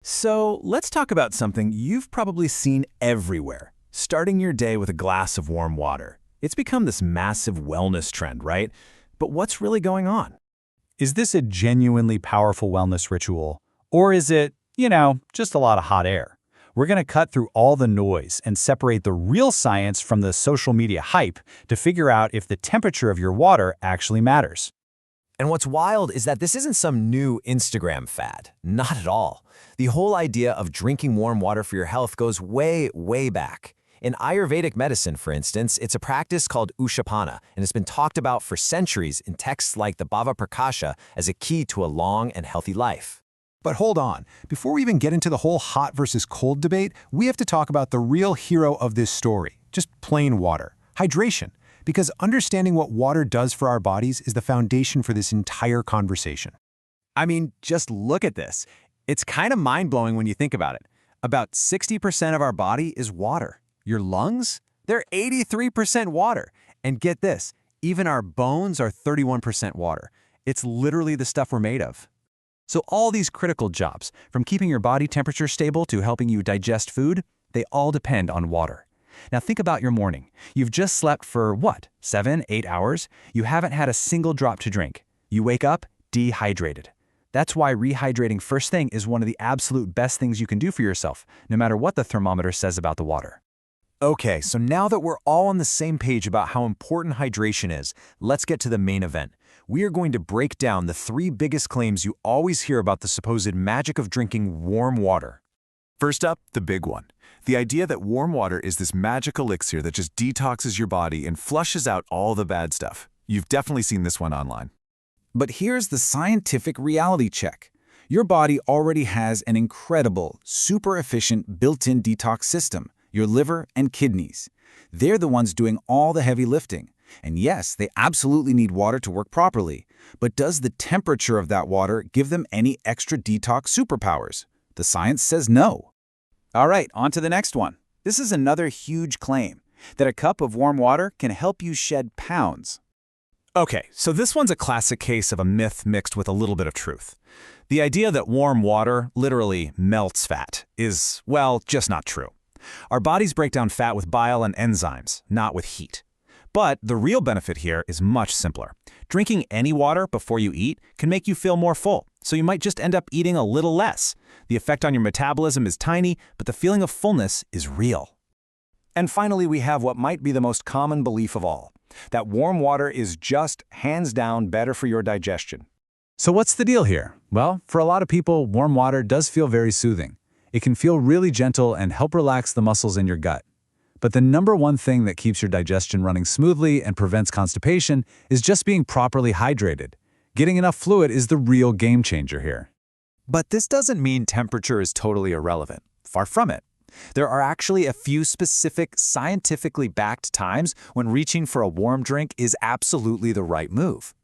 So let's talk about something you've probably seen everywhere, starting your day with a glass of warm water. It's become this massive wellness trend, right? But what's really going on? Is this a genuinely powerful wellness ritual? Or is it, just a lot of hot air? We're going to cut through all the noise and separate the real science from the social media hype to figure out if the temperature of your water actually matters. And what's wild is that this isn't some new Instagram fad. Not at all. The whole idea of drinking warm water for your health goes way, way back. In Ayurvedic medicine, for instance, it's a practice called Ushapana, and it's been talked about for centuries in texts like the Bhava Prakasha as a key to a long and healthy life. But hold on, before we even get into the whole hot versus cold debate, we have to talk about the real hero of this story, just plain water, hydration. Because understanding what water does for our bodies is the foundation for this entire conversation. I mean, just look at this. It's kind of mind-blowing when you think about it. About 60% of our body is water. Your lungs? They're 83% water. And get this, even our bones are 31% water. It's literally the stuff we're made of. So all these critical jobs, from keeping your body temperature stable to helping you digest food, they all depend on water. Now think about your morning. You've just slept for, 7, 8 hours? You haven't had a single drop to drink. You wake up dehydrated. That's why rehydrating first thing is one of the absolute best things you can do for yourself, no matter what the thermometer says about the water. Okay, so now that we're all on the same page about how important hydration is, let's get to the main event. We are going to break down the 3 biggest claims you always hear about the supposed magic of drinking warm water. First up, the big one. The idea that warm water is this magic elixir that just detoxes your body and flushes out all the bad stuff. You've definitely seen this one online. But here's the scientific reality check. Your body already has an incredible, super efficient built-in detox system, your liver and kidneys. They're the ones doing all the heavy lifting. And yes, they absolutely need water to work properly. But does the temperature of that water give them any extra detox superpowers? The science says no. All right, on to the next one. This is another huge claim, that a cup of warm water can help you shed pounds. Okay, so this one's a classic case of a myth mixed with a little bit of truth. The idea that warm water literally melts fat is, well, just not true. Our bodies break down fat with bile and enzymes, not with heat. But the real benefit here is much simpler. Drinking any water before you eat can make you feel more full, so you might just end up eating a little less. The effect on your metabolism is tiny, but the feeling of fullness is real. And finally, we have what might be the most common belief of all, that warm water is just, hands down, better for your digestion. So what's the deal here? Well, for a lot of people, warm water does feel very soothing. It can feel really gentle and help relax the muscles in your gut. But the number one thing that keeps your digestion running smoothly and prevents constipation is just being properly hydrated. Getting enough fluid is the real game changer here. But this doesn't mean temperature is totally irrelevant. Far from it. There are actually a few specific, scientifically backed times when reaching for a warm drink is absolutely the right move.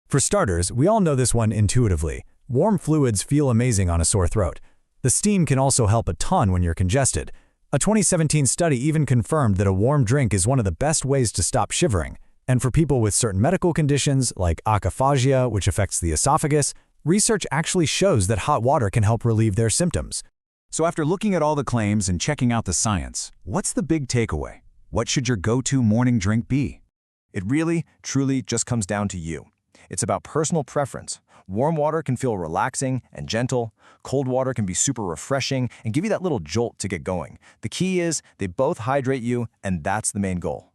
For starters, we all know this one intuitively. Warm fluids feel amazing on a sore throat. The steam can also help a ton when you're congested. A 2017 study even confirmed that a warm drink is one of the best ways to stop shivering. And for people with certain medical conditions, like akaphagia, which affects the esophagus, research actually shows that hot water can help relieve their symptoms. So after looking at all the claims and checking out the science, what's the big takeaway? What should your go-to morning drink be? It really, truly just comes down to you. It's about personal preference. Warm water can feel relaxing and gentle. Cold water can be super refreshing and give you that little jolt to get going. The key is they both hydrate you, and that's the main goal.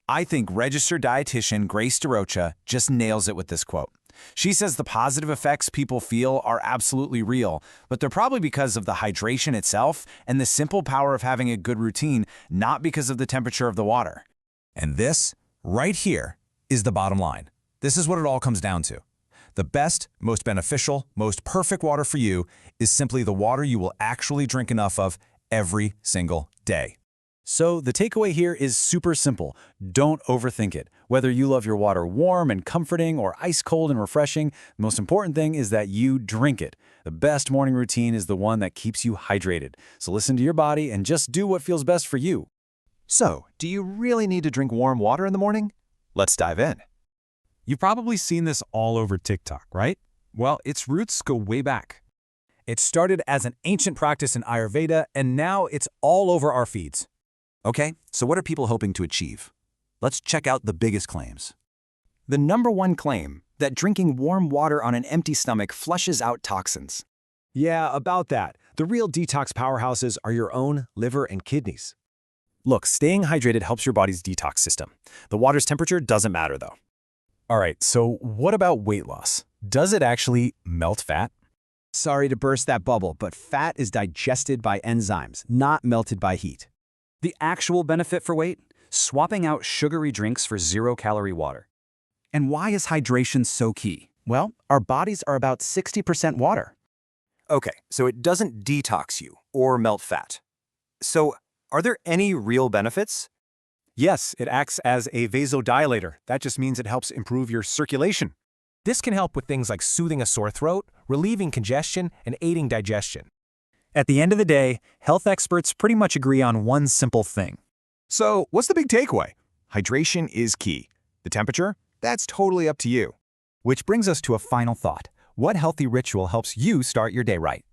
I think registered dietitian Grace DeRocha just nails it with this quote. She says the positive effects people feel are absolutely real, but they're probably because of the hydration itself and the simple power of having a good routine, not because of the temperature of the water. And this, right here, is the bottom line. This is what it all comes down to. The best, most beneficial, most perfect water for you is simply the water you will actually drink enough of every single day. So the takeaway here is super simple. Don't overthink it. Whether you love your water warm and comforting or ice cold and refreshing, the most important thing is that you drink it. The best morning routine is the one that keeps you hydrated. So listen to your body and just do what feels best for you. So, do you really need to drink warm water in the morning? Let's dive in. You've probably seen this all over TikTok, right? Well, its roots go way back. It started as an ancient practice in Ayurveda, and now it's all over our feeds. Okay, so what are people hoping to achieve? Let's check out the biggest claims. The number one claim, that drinking warm water on an empty stomach flushes out toxins. Yeah, about that. The real detox powerhouses are your own liver and kidneys. Look, staying hydrated helps your body's detox system. The water's temperature doesn't matter, though. All right, so what about weight loss? Does it actually melt fat? Sorry to burst that bubble, but fat is digested by enzymes, not melted by heat. The actual benefit for weight? Swapping out sugary drinks for zero-calorie water. And why is hydration so key? Well, our bodies are about 60% water. Okay, so it doesn't detox you or melt fat. So, are there any real benefits? Yes, it acts as a vasodilator. That just means it helps improve your circulation. This can help with things like soothing a sore throat, relieving congestion, and aiding digestion. At the end of the day, health experts pretty much agree on one simple thing. So, what's the big takeaway? Hydration is key. The temperature? That's totally up to you. Which brings us to a final thought. What healthy ritual helps you start your day right?